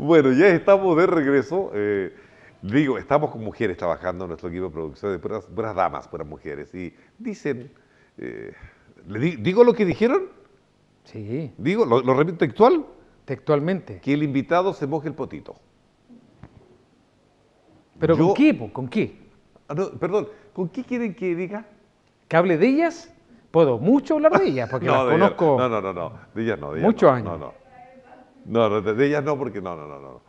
Bueno, ya estamos de regreso. Digo, estamos con mujeres trabajando en nuestro equipo de producción, de puras damas, puras mujeres. Y dicen, eh, ¿digo lo que dijeron? Sí, Digo, lo repito textual, textualmente. que el invitado se moje el potito. ¿Pero con Yo, qué, po? ¿Con qué? no, perdón, ¿con qué quieren que diga? ¿Que hable de ellas? Puedo mucho hablar de ellas, porque las No, de ellas, conozco de ellas no, de ellas muchos no, años. no, no. No, no, de ellas no, porque no.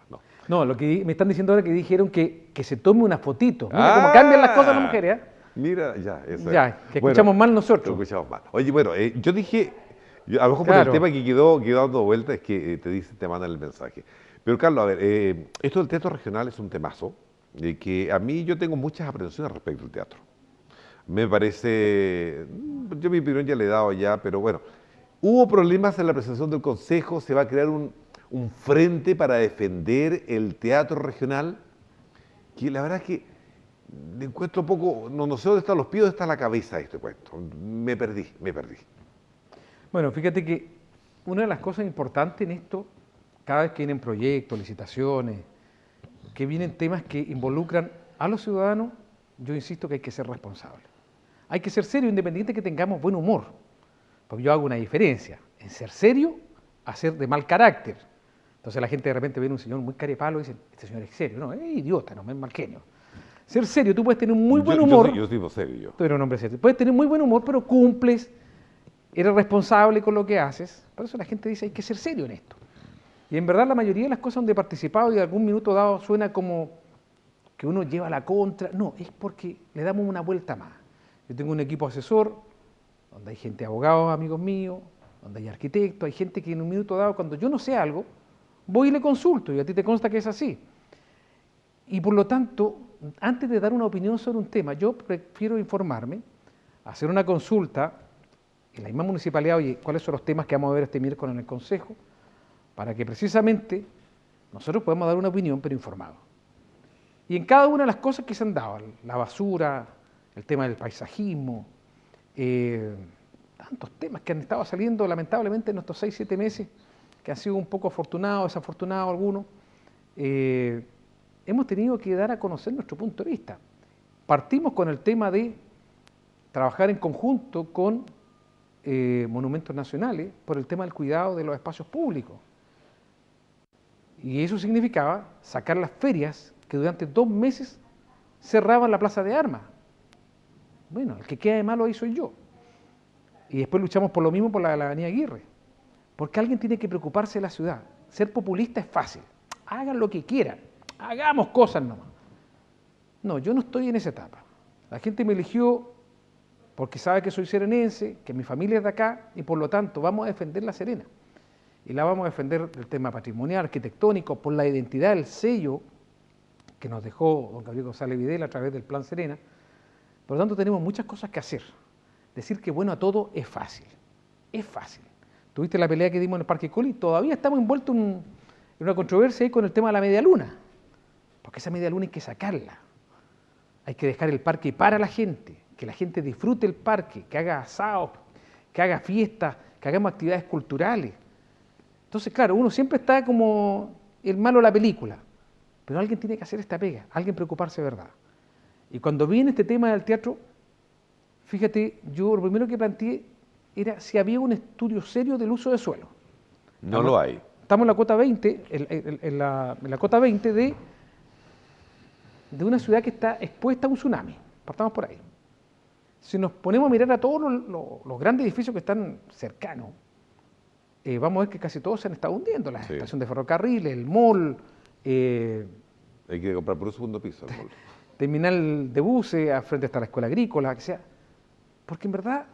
No, lo que me están diciendo ahora que dijeron que se tome una fotito. Mira cómo cambian las cosas las Ah, mujeres, ¿eh? mira, ya, eso es. Ya, que Bueno, escuchamos mal lo nosotros. escuchamos mal. Oye, bueno, yo dije, a lo mejor por el Claro. tema que quedó dando vuelta es que te mandan el mensaje. Pero Carlos, a ver, esto del teatro regional es un temazo, que a mí yo tengo muchas aprensiones respecto al teatro. Me parece, yo mi opinión ya le he dado ya, pero bueno, hubo problemas en la presentación del Consejo, se va a crear un frente para defender el teatro regional, que la verdad es que le encuentro un poco, no sé dónde están los pies, dónde está la cabeza de este cuento. Me perdí. Bueno, fíjate que una de las cosas importantes en esto, cada vez que vienen proyectos, licitaciones, que vienen temas que involucran a los ciudadanos, yo insisto que hay que ser responsable. Hay que ser serio, independiente que tengamos buen humor. Porque yo hago una diferencia en ser serio a ser de mal carácter. Entonces la gente de repente ve a un señor muy carepalo y dice, este señor es serio. No, es idiota, no es mal genio. Ser serio, tú puedes tener un muy buen humor. Yo soy serio yo. Tú eres un hombre serio. Puedes tener muy buen humor, pero cumples, eres responsable con lo que haces. Por eso la gente dice, hay que ser serio en esto. Y en verdad la mayoría de las cosas donde he participado y de algún minuto dado suena como que uno lleva la contra. No, es porque le damos una vuelta más. Yo tengo un equipo asesor, donde hay gente, abogados, amigos míos, donde hay arquitectos, hay gente que en un minuto dado, cuando yo no sé algo, voy y le consulto, y a ti te consta que es así. Y por lo tanto, antes de dar una opinión sobre un tema, yo prefiero informarme, hacer una consulta en la misma municipalidad, oye, ¿cuáles son los temas que vamos a ver este miércoles en el Consejo? Para que precisamente nosotros podamos dar una opinión, pero informado. Y en cada una de las cosas que se han dado, la basura, el tema del paisajismo, tantos temas que han estado saliendo lamentablemente en estos 6, 7 meses, que han sido un poco afortunados, desafortunados algunos, hemos tenido que dar a conocer nuestro punto de vista. Partimos con el tema de trabajar en conjunto con monumentos nacionales por el tema del cuidado de los espacios públicos. Y eso significaba sacar las ferias que durante 2 meses cerraban la Plaza de Armas. Bueno, el que queda de malo ahí soy yo. Y después luchamos por lo mismo por la Avenida Aguirre. Porque alguien tiene que preocuparse de la ciudad. Ser populista es fácil. Hagan lo que quieran. Hagamos cosas nomás. No, yo no estoy en esa etapa. La gente me eligió porque sabe que soy serenense, que mi familia es de acá y por lo tanto vamos a defender La Serena. Y la vamos a defender del tema patrimonial, arquitectónico, por la identidad, el sello que nos dejó don Gabriel González Videla a través del Plan Serena. Por lo tanto, tenemos muchas cosas que hacer. Decir que bueno a todo es fácil. Es fácil. Tuviste la pelea que dimos en el Parque Colli, todavía estamos envueltos en una controversia ahí con el tema de la media luna. Porque esa media luna hay que sacarla. Hay que dejar el parque para la gente, que la gente disfrute el parque, que haga asados, que haga fiestas, que hagamos actividades culturales. Entonces, claro, uno siempre está como el malo de la película, pero alguien tiene que hacer esta pega, alguien preocuparse de verdad. Y cuando viene este tema del teatro, fíjate, yo lo primero que planteé era si había un estudio serio del uso de suelo. No lo hay. Estamos en la cuota 20, en la cuota 20 de una ciudad que está expuesta a un tsunami. Partamos por ahí. Si nos ponemos a mirar a todos los grandes edificios que están cercanos, vamos a ver que casi todos se han estado hundiendo. La estación de ferrocarril, el mall. Hay que comprar por un segundo piso el mall. Terminal de buses, al frente está la escuela agrícola, que sea. Porque en verdad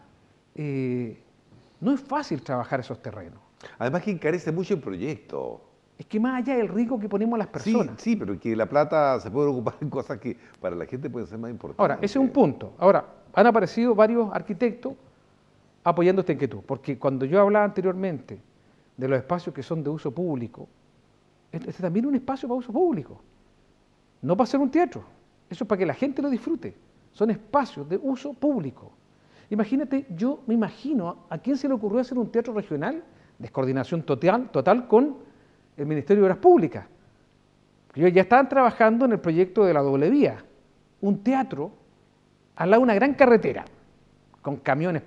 no es fácil trabajar esos terrenos. Además que encarece mucho el proyecto. Es que más allá del riesgo que ponemos a las personas. Sí, pero que la plata se puede ocupar en cosas que para la gente pueden ser más importantes. Ahora, ese es un punto. Ahora, han aparecido varios arquitectos apoyando esta inquietud, porque cuando yo hablaba anteriormente de los espacios que son de uso público, este también es un espacio para uso público, no para hacer un teatro, eso es para que la gente lo disfrute, son espacios de uso público. Imagínate, yo me imagino a quién se le ocurrió hacer un teatro regional, descoordinación total con el Ministerio de Obras Públicas. Ellos ya estaban trabajando en el proyecto de la doble vía, un teatro al lado de una gran carretera, con camiones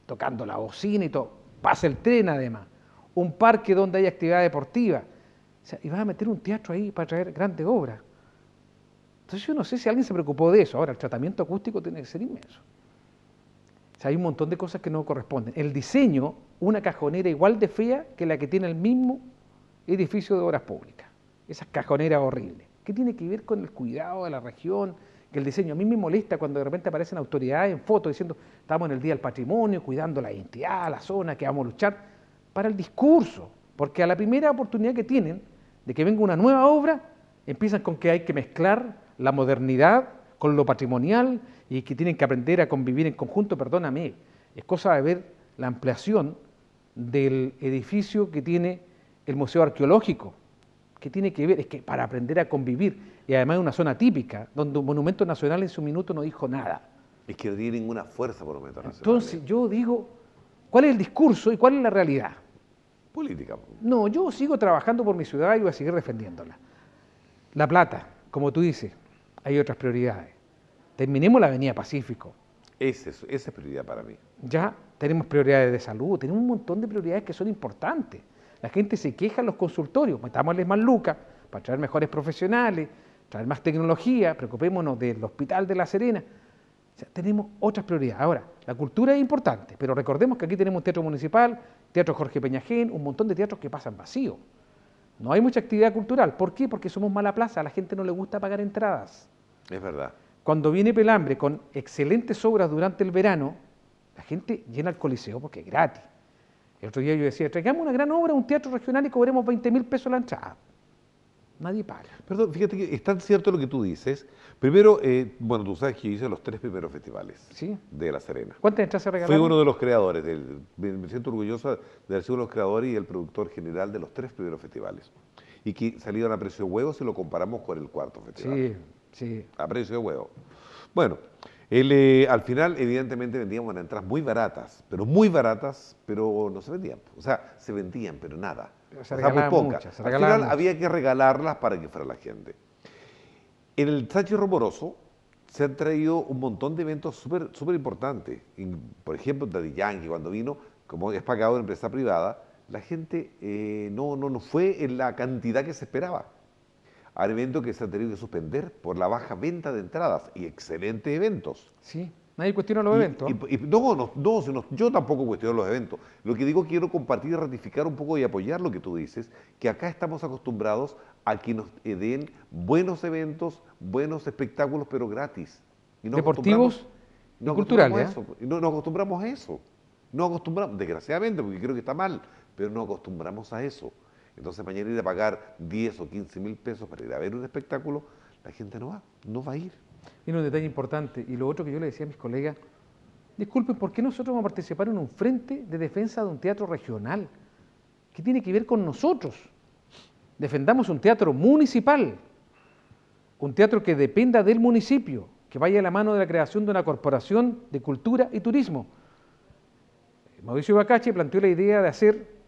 tocando la bocina y todo, pasa el tren además, un parque donde hay actividad deportiva, o sea, y vas a meter un teatro ahí para traer grandes obras. Entonces yo no sé si alguien se preocupó de eso. Ahora, el tratamiento acústico tiene que ser inmenso. O sea, hay un montón de cosas que no corresponden. El diseño, una cajonera igual de fea que la que tiene el mismo edificio de obras públicas. Esas cajoneras horribles. ¿Qué tiene que ver con el cuidado de la región? Que el diseño, a mí me molesta cuando de repente aparecen autoridades en fotos diciendo estamos en el Día del Patrimonio, cuidando la identidad, la zona, que vamos a luchar para el discurso. Porque a la primera oportunidad que tienen de que venga una nueva obra, empiezan con que hay que mezclar la modernidad con lo patrimonial y que tienen que aprender a convivir en conjunto. Perdóname, es cosa de ver la ampliación del edificio que tiene el Museo Arqueológico. ¿Qué tiene que ver? Es que para aprender a convivir, y además es una zona típica, donde un monumento nacional en su minuto no dijo nada. Es que no tiene ninguna fuerza monumento nacional. Entonces yo digo, ¿cuál es el discurso y cuál es la realidad? Política. No, yo sigo trabajando por mi ciudad y voy a seguir defendiéndola. La Plata, como tú dices, hay otras prioridades. Terminemos la Avenida Pacífico. Esa es prioridad para mí. Ya tenemos prioridades de salud, tenemos un montón de prioridades que son importantes. La gente se queja en los consultorios, metámosles más lucas para traer mejores profesionales, traer más tecnología, preocupémonos del Hospital de La Serena. O sea, tenemos otras prioridades. Ahora, la cultura es importante, pero recordemos que aquí tenemos un teatro municipal, Teatro Jorge Peñajén, un montón de teatros que pasan vacíos. No hay mucha actividad cultural. ¿Por qué? Porque somos mala plaza, a la gente no le gusta pagar entradas. Es verdad. Cuando viene Pelambre con excelentes obras durante el verano, la gente llena el Coliseo porque es gratis. El otro día yo decía, traigamos una gran obra, un teatro regional y cobremos 20.000 pesos la entrada. Nadie paga. Perdón, fíjate que es tan cierto lo que tú dices. Primero, bueno, tú sabes que yo hice los 3 primeros festivales ¿Sí? de La Serena. ¿Cuántas entradas se regalaron? Fui uno de los creadores, me siento orgulloso de haber sido uno de los creadores y el productor general de los 3 primeros festivales. Y que salieron a precio de huevo si lo comparamos con el 4.º festival. Sí, sí. A precio de huevo. Bueno, al final evidentemente vendíamos unas entradas muy baratas, pero no se vendían. O sea, se vendían, pero nada. Pero se O sea, muy regalaban pocas. muchas, se Al regalaban final muchas. había que regalarlas para que fuera la gente. En el Sánchez Romoroso se han traído un montón de eventos súper importantes. Por ejemplo, Daddy Yankee, cuando vino, como es pagado de empresa privada, la gente no fue en la cantidad que se esperaba. Hay eventos que se han tenido que suspender por la baja venta de entradas y excelentes eventos. Sí, nadie cuestiona los eventos. Yo tampoco cuestiono los eventos. Lo que digo, quiero compartir y ratificar un poco y apoyar lo que tú dices, que acá estamos acostumbrados a que nos den buenos eventos, buenos espectáculos, pero gratis. Y Deportivos y culturales. Nos acostumbramos a eso. Nos acostumbramos, desgraciadamente, porque creo que está mal, pero nos acostumbramos a eso. Entonces mañana ir a pagar 10 o 15.000 pesos para ir a ver un espectáculo, la gente no va a ir. Mira un detalle importante, y lo otro que yo le decía a mis colegas, disculpen, ¿por qué nosotros vamos a participar en un frente de defensa de un teatro regional? ¿Qué tiene que ver con nosotros? Defendamos un teatro municipal, un teatro que dependa del municipio, que vaya a la mano de la creación de una corporación de cultura y turismo. Mauricio Bacache planteó la idea de hacer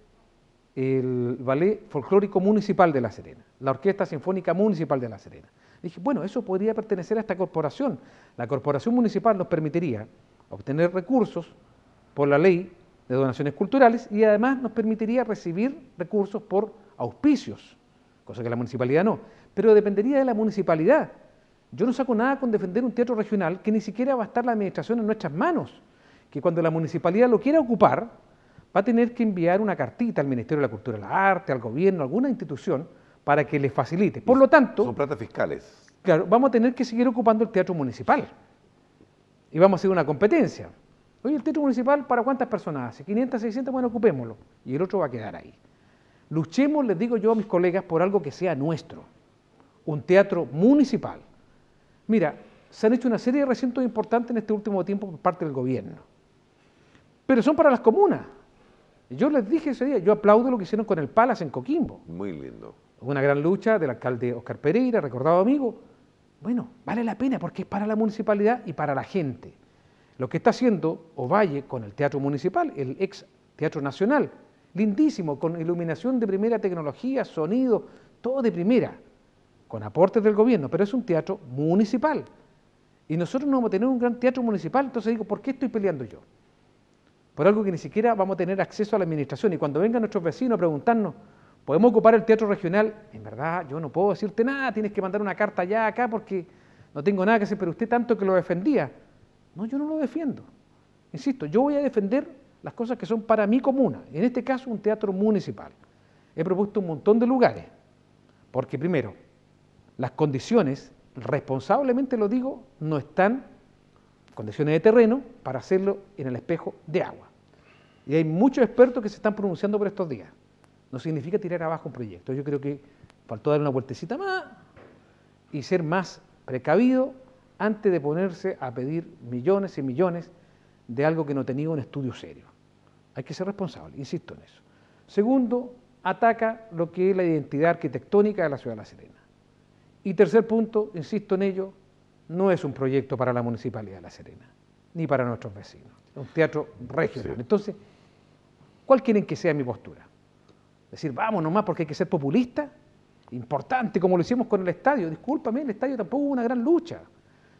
el Ballet Folclórico Municipal de La Serena, la Orquesta Sinfónica Municipal de La Serena. Dije, bueno, eso podría pertenecer a esta corporación. La corporación municipal nos permitiría obtener recursos por la ley de donaciones culturales y además nos permitiría recibir recursos por auspicios, cosa que la municipalidad no, pero dependería de la municipalidad. Yo no saco nada con defender un teatro regional que ni siquiera va a estar la administración en nuestras manos, que cuando la municipalidad lo quiera ocupar, va a tener que enviar una cartita al Ministerio de la Cultura y la Arte, al gobierno, a alguna institución, para que les facilite. Por lo tanto, son platas fiscales. Claro, vamos a tener que seguir ocupando el teatro municipal. Y vamos a hacer una competencia. Oye, ¿el teatro municipal para cuántas personas hace? 500, 600, bueno, ocupémoslo. Y el otro va a quedar ahí. Luchemos, les digo yo a mis colegas, por algo que sea nuestro. Un teatro municipal. Mira, se han hecho una serie de recintos importantes en este último tiempo por parte del gobierno. Pero son para las comunas. Yo les dije ese día, yo aplaudo lo que hicieron con el Palace en Coquimbo. Muy lindo. Una gran lucha del alcalde Oscar Pereira, recordado amigo. Bueno, vale la pena porque es para la municipalidad y para la gente. Lo que está haciendo Ovalle con el Teatro Municipal, el ex Teatro Nacional, lindísimo, con iluminación de primera tecnología, sonido, todo de primera. con aportes del gobierno, pero es un teatro municipal. Y nosotros no vamos a tener un gran teatro municipal, entonces digo, ¿por qué estoy peleando yo? Por algo que ni siquiera vamos a tener acceso a la administración. Y cuando vengan nuestros vecinos a preguntarnos, ¿podemos ocupar el teatro regional? En verdad, yo no puedo decirte nada, tienes que mandar una carta allá, acá, porque no tengo nada que hacer, pero usted tanto que lo defendía. No, yo no lo defiendo. Insisto, yo voy a defender las cosas que son para mi comuna, en este caso un teatro municipal. He propuesto un montón de lugares, porque primero, las condiciones, responsablemente lo digo, no están, condiciones de terreno, para hacerlo en el espejo de agua. Y hay muchos expertos que se están pronunciando por estos días. No significa tirar abajo un proyecto. Yo creo que faltó dar una vueltecita más y ser más precavido antes de ponerse a pedir millones y millones de algo que no tenía un estudio serio. Hay que ser responsable, insisto en eso. Segundo, ataca lo que es la identidad arquitectónica de la ciudad de La Serena. Y tercer punto, insisto en ello, no es un proyecto para la Municipalidad de La Serena, ni para nuestros vecinos. Es un teatro regional. Sí. Entonces, ¿cuál quieren que sea mi postura? Decir, vamos nomás porque hay que ser populista, importante, como lo hicimos con el estadio. Discúlpame, el estadio tampoco hubo una gran lucha.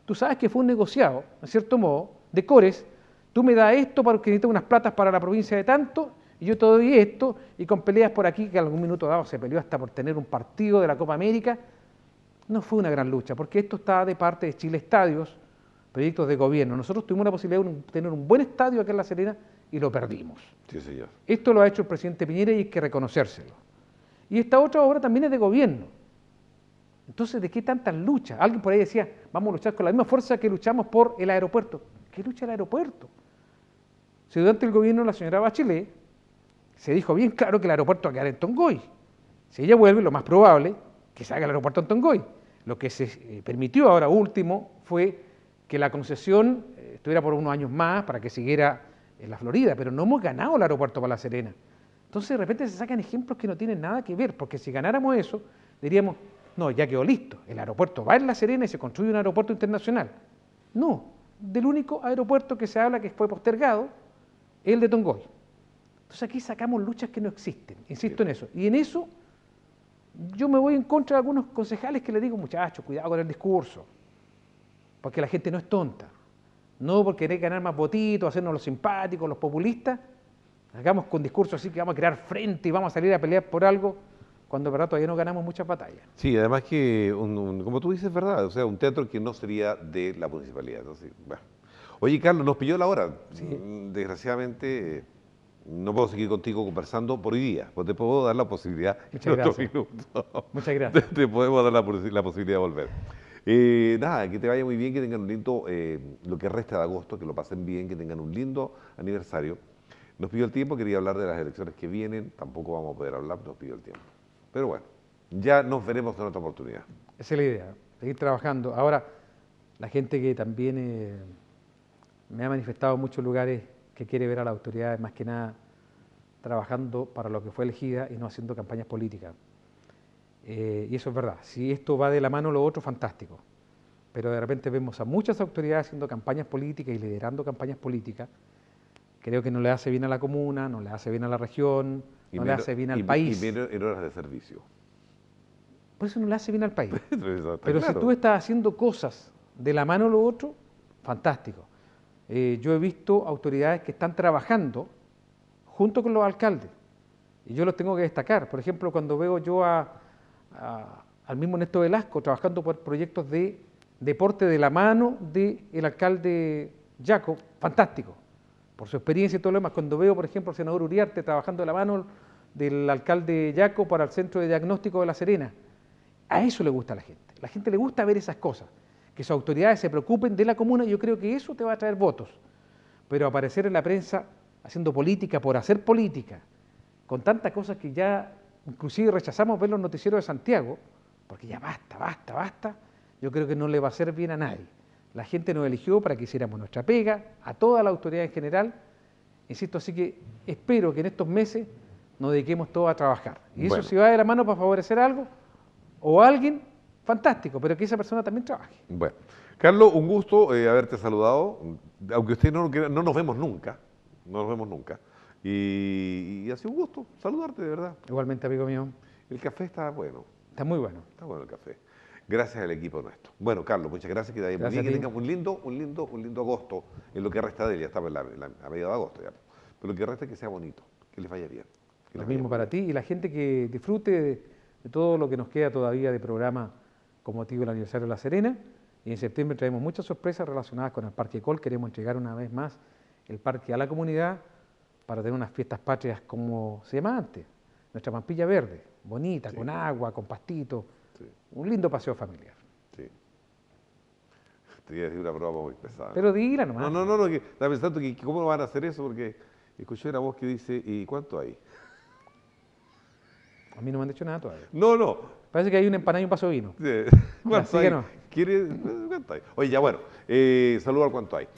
Tú sabes que fue un negociado, en cierto modo, de cores. Tú me das esto porque necesitas unas platas para la provincia de tanto, y yo te doy esto, y con peleas por aquí, que en algún minuto dado se peleó hasta por tener un partido de la Copa América. No fue una gran lucha, porque esto está de parte de Chile Estadios, proyectos de gobierno. Nosotros tuvimos la posibilidad de tener un buen estadio acá en La Serena y lo perdimos. Sí, señor. Esto lo ha hecho el presidente Piñera y hay que reconocérselo. Y esta otra obra también es de gobierno. Entonces, ¿de qué tantas luchas? Alguien por ahí decía, vamos a luchar con la misma fuerza que luchamos por el aeropuerto. ¿Qué lucha el aeropuerto? Si durante el gobierno de la señora Bachelet se dijo bien claro que el aeropuerto va a quedar en Tongoy. Si ella vuelve, lo más probable que se haga el aeropuerto en Tongoy. Lo que se permitió ahora último fue que la concesión estuviera por unos años más para que siguiera en la Florida, pero no hemos ganado el aeropuerto para La Serena. Entonces de repente se sacan ejemplos que no tienen nada que ver, porque si ganáramos eso, diríamos, no, ya quedó listo, el aeropuerto va en La Serena y se construye un aeropuerto internacional. No, del único aeropuerto que se habla que fue postergado, es el de Tongoy. Entonces aquí sacamos luchas que no existen, insisto en eso. Y en eso yo me voy en contra de algunos concejales que les digo, muchachos, cuidado con el discurso, porque la gente no es tonta. No por querer ganar más votitos, hacernos los simpáticos, los populistas, hagamos con discursos así que vamos a crear frente y vamos a salir a pelear por algo, cuando de verdad todavía no ganamos muchas batallas. Sí, además que, como tú dices, verdad, o sea, un teatro que no sería de la municipalidad. Entonces, bueno. Oye, Carlos, nos pilló la hora. Sí. Desgraciadamente, no puedo seguir contigo conversando por hoy día, pues te puedo dar la posibilidad Muchas en otro gracias. minuto. Muchas gracias. Te podemos dar la posibilidad de volver. Nada, que te vaya muy bien, que tengan un lindo, lo que resta de agosto, que lo pasen bien, que tengan un lindo aniversario. Nos pidió el tiempo, quería hablar de las elecciones que vienen, tampoco vamos a poder hablar, nos pidió el tiempo. Pero bueno, ya nos veremos en otra oportunidad. Esa es la idea, seguir trabajando. Ahora, la gente que también me ha manifestado en muchos lugares que quiere ver a las autoridades más que nada trabajando para lo que fue elegida y no haciendo campañas políticas. Y eso es verdad. Si esto va de la mano lo otro, fantástico. Pero de repente vemos a muchas autoridades haciendo campañas políticas y liderando campañas políticas. Creo que no le hace bien a la comuna, no le hace bien a la región, no le hace bien al país. Y menos en horas de servicio. Por eso no le hace bien al país. Eso está Pero claro. si tú estás haciendo cosas de la mano lo otro, fantástico. Yo he visto autoridades que están trabajando junto con los alcaldes. Y yo los tengo que destacar. Por ejemplo, cuando veo yo al mismo Néstor Velasco trabajando por proyectos de deporte de la mano del alcalde Jaco, fantástico. Por su experiencia y todo lo demás. Cuando veo, por ejemplo, al senador Uriarte trabajando de la mano del alcalde Jaco para el Centro de Diagnóstico de La Serena. A eso le gusta a la gente. A la gente le gusta ver esas cosas. Que sus autoridades se preocupen de la comuna, yo creo que eso te va a traer votos. Pero aparecer en la prensa haciendo política por hacer política, con tantas cosas que ya inclusive rechazamos ver los noticieros de Santiago, porque ya basta, yo creo que no le va a hacer bien a nadie. La gente nos eligió para que hiciéramos nuestra pega, a toda la autoridad en general. Insisto, así que espero que en estos meses nos dediquemos todos a trabajar. Y eso Bueno. si va de la mano para favorecer algo o a alguien, fantástico, pero que esa persona también trabaje. Bueno, Carlos, un gusto haberte saludado, aunque usted no lo crea, no nos vemos nunca, y ha sido un gusto saludarte, de verdad. Igualmente, amigo mío, El café está bueno, está muy bueno. está bueno el café. gracias al equipo nuestro. Bueno, Carlos, muchas gracias, que te vaya muy Gracias bien, a que ti. tengamos un lindo agosto, en lo que resta de él, ya estamos a mediados de agosto ya. Pero lo que resta es que sea bonito, que les vaya bien. Que Lo les vaya mismo muy para bien. ti y la gente que disfrute de todo lo que nos queda todavía de programa con motivo del aniversario de La Serena. Y en septiembre traemos muchas sorpresas relacionadas con el Parque Col. Queremos entregar una vez más el parque a la comunidad para tener unas fiestas patrias como se llama antes. Nuestra Pampilla Verde, bonita, Sí, con agua, con pastito. sí, Un lindo paseo familiar. sí. Te iba a decir una broma muy pesada, ¿no? Pero dila No, nomás. no, no, no, que estaba pensando que cómo van a hacer eso, porque escuché una voz que dice, ¿y cuánto hay? A mí no me han dicho nada todavía. No, no. Parece que hay una empanada y un vaso de vino. Ya, ¿Cuánto hay? síguenos. ¿Quiere? ¿Cuánto hay? Oye, ya bueno, saludo al cuánto hay.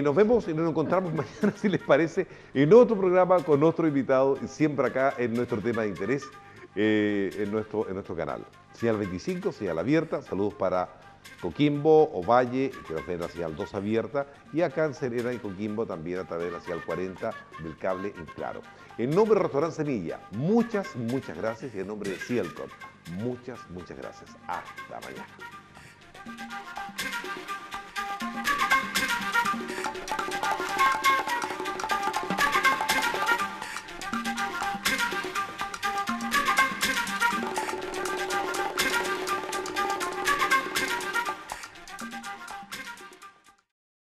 Nos vemos y nos encontramos mañana, si les parece, en otro programa con otro invitado, siempre acá en nuestro tema de interés, en nuestro canal. Señal 25, señal abierta, saludos para Coquimbo, Ovalle, que nos ven la señal 2 abierta, y acá en Serena y Coquimbo también a través de la señal 40 del cable en claro. En nombre del Restaurante Semilla, muchas gracias, y en nombre de Cielcom, muchas gracias. Hasta mañana.